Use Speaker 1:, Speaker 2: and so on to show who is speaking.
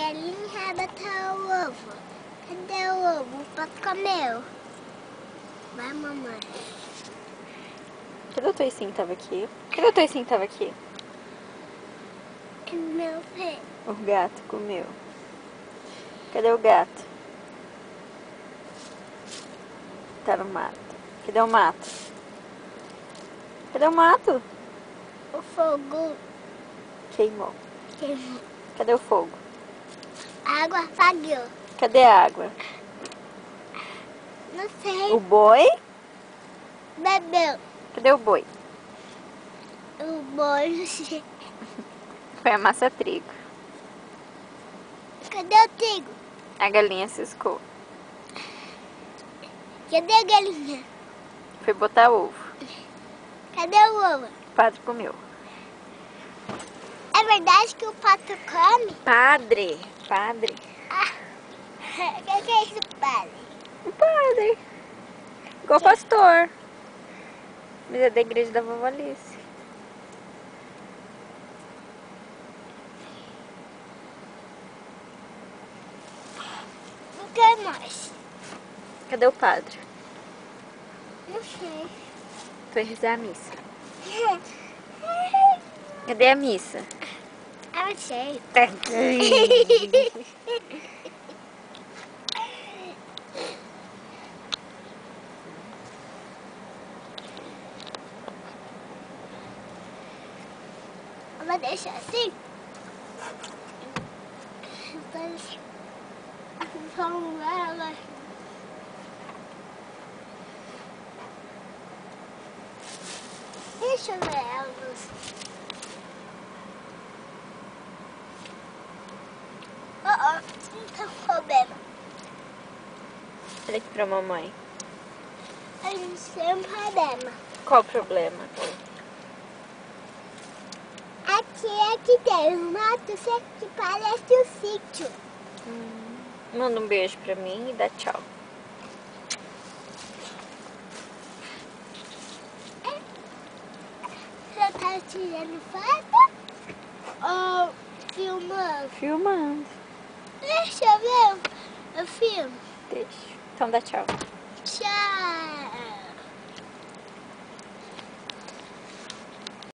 Speaker 1: galinha botou o ovo. Cadê o ovo? O pato comeu. Vai, mamãe.
Speaker 2: Cadê o toicinho que tava aqui? Cadê o toicinho que tava aqui?
Speaker 1: Meu pé.
Speaker 2: O gato comeu. Cadê o gato? Tá no mato. Cadê o mato? Cadê o mato?
Speaker 1: O fogo
Speaker 2: Queimou.
Speaker 1: queimou.
Speaker 2: Cadê o fogo?
Speaker 1: A água apagou.
Speaker 2: Cadê a água?
Speaker 1: Não sei.
Speaker 2: O boi?
Speaker 1: Bebeu.
Speaker 2: Cadê o boi?
Speaker 1: O boi.
Speaker 2: Foi a massa trigo.
Speaker 1: Cadê o trigo?
Speaker 2: A galinha ciscou.
Speaker 1: Cadê a galinha?
Speaker 2: Foi botar ovo.
Speaker 1: Cadê o ovo?
Speaker 2: O padre comeu.
Speaker 1: É verdade que o pato come?
Speaker 2: Padre. Padre.
Speaker 1: O que é isso, padre?
Speaker 2: Um padre. Igual pastor. Mas é da igreja da vovó Alice.
Speaker 1: O que mais?
Speaker 2: Cadê o padre?
Speaker 1: Não sei.
Speaker 2: Foi rezar a missa. Cadê a missa?
Speaker 1: Eu não sei. Eu vou deixar assim. Depois vamos ela. Deixa eu ver elas. Não tem problema.
Speaker 2: Olha aqui pra mamãe.
Speaker 1: A gente tem um problema.
Speaker 2: Qual o problema?
Speaker 1: Aqui tem um mato que parece um sítio.
Speaker 2: Manda um beijo pra mim e dá tchau.
Speaker 1: Você tá tirando foto ou filmando?
Speaker 2: Filmando.
Speaker 1: Deixa eu ver o filme.
Speaker 2: Deixa. Então dá tchau.
Speaker 1: Tchau.